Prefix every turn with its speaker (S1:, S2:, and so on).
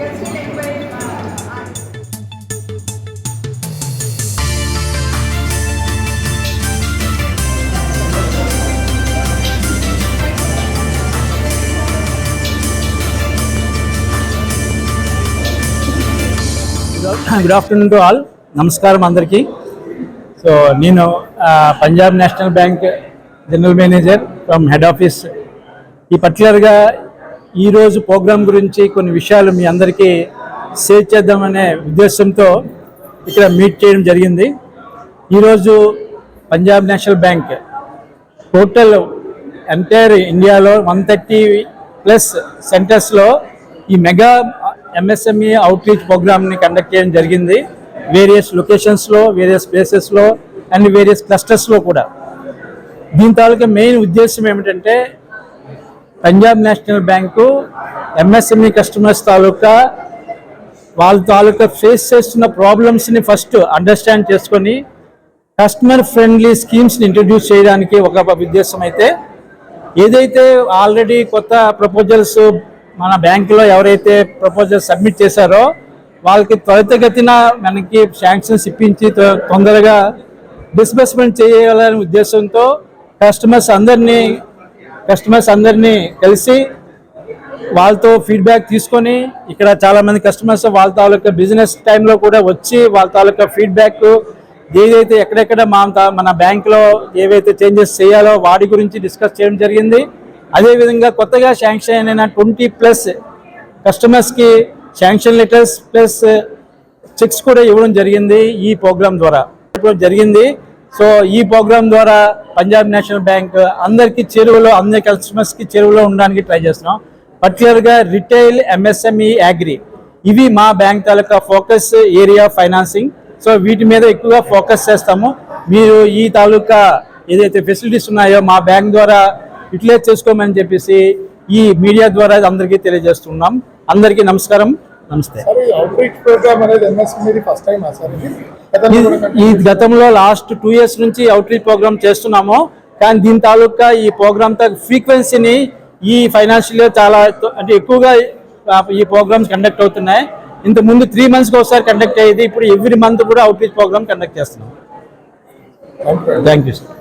S1: Good afternoon to all. నమస్కారం అందరికీ. So నేను Punjab national bank general manager from head office. ఈ పర్టికులర్గా ఈరోజు ప్రోగ్రాం గురించి కొన్ని విషయాలు మీ అందరికీ షేర్ చేద్దామనే ఉద్దేశంతో ఇక్కడ మీట్ చేయడం జరిగింది. ఈరోజు Punjab national bank total entire ఇండియాలో 130+ సెంటర్స్లో ఈ మెగా ఎంఎస్ఎంఈ అవుట్రీచ్ ప్రోగ్రామ్ని కండక్ట్ చేయడం జరిగింది. వేరియస్ లొకేషన్స్లో, వేరియస్ ప్లేసెస్లో అండ్ వేరియస్ క్లస్టర్స్లో కూడా. దీని తాలూకా మెయిన్ ఉద్దేశం ఏమిటంటే Punjab national bank MSME customers వాళ్ళ తాలూకా ఫేస్ చేస్తున్న ప్రాబ్లమ్స్ని ఫస్ట్ అండర్స్టాండ్ చేసుకొని కస్టమర్ ఫ్రెండ్లీ స్కీమ్స్ని ఇంట్రడ్యూస్ చేయడానికి ఒక ఉద్దేశం అయితే, ఏదైతే ఆల్రెడీ కొత్త ప్రపోజల్స్ మన బ్యాంకులో ఎవరైతే ప్రపోజల్ సబ్మిట్ చేశారో వాళ్ళకి త్వరితగతిన మనకి శాంక్షన్స్ ఇప్పించి తొందరగా డిస్బర్స్మెంట్ చేయాలనే ఉద్దేశంతో కస్టమర్స్ అందరినీ కలిసి వాళ్ళతో ఫీడ్బ్యాక్ తీసుకొని, ఇక్కడ చాలామంది కస్టమర్స్ వాళ్ళ తాలూకా బిజినెస్ టైంలో కూడా వచ్చి వాళ్ళ తాలూకా ఫీడ్బ్యాక్ ఏదైతే ఎక్కడెక్కడ మన బ్యాంకులో ఏవైతే చేంజెస్ చేయాలో వాటి గురించి డిస్కస్ చేయడం జరిగింది. అదేవిధంగా కొత్తగా శాంక్షన్ అయిన 20+ కస్టమర్స్కి శాంక్షన్ లెటర్స్ ప్లస్ చెక్స్ కూడా ఇవ్వడం జరిగింది ఈ ప్రోగ్రాం ద్వారా జరిగింది. సో ఈ ప్రోగ్రాం ద్వారా పంజాబ్ నేషనల్ బ్యాంక్ అందరి కస్టమర్స్కి చేరువలో ఉండడానికి ట్రై చేస్తున్నాం. పర్టికులర్గా రిటైల్, ఎంఎస్ఎంఈ, అగ్రి ఇవి మా బ్యాంక్ తాలూకా ఫోకస్ ఏరియా ఫైనాన్సింగ్. సో వీటి మీద ఎక్కువగా ఫోకస్ చేస్తాము. మీరు ఈ తాలూకా ఏదైతే ఫెసిలిటీస్ ఉన్నాయో మా బ్యాంక్ ద్వారా యూటిలైజ్ చేసుకోమని చెప్పేసి ఈ మీడియా ద్వారా అందరికీ తెలియజేస్తున్నాం. అందరికీ నమస్కారం, నమస్తే. ఈ గతంలో లాస్ట్ 2 years నుంచి అవుట్రీచ్ ప్రోగ్రామ్ చేస్తున్నాము. కానీ దీని తాలూకా ఈ ప్రోగ్రామ్ ఫ్రీక్వెన్సీని ఈ ఫైనాన్షియల్ చాలా అంటే ఎక్కువగా ఈ ప్రోగ్రామ్స్ కండక్ట్ అవుతున్నాయి. ఇంతకుముందు 3 monthsకి ఒకసారి కండక్ట్ అయ్యేది, ఇప్పుడు ఎవ్రీ మంత్ కూడా అవుట్రీచ్ ప్రోగ్రామ్ కండక్ట్ చేస్తున్నాం. Thank you sir.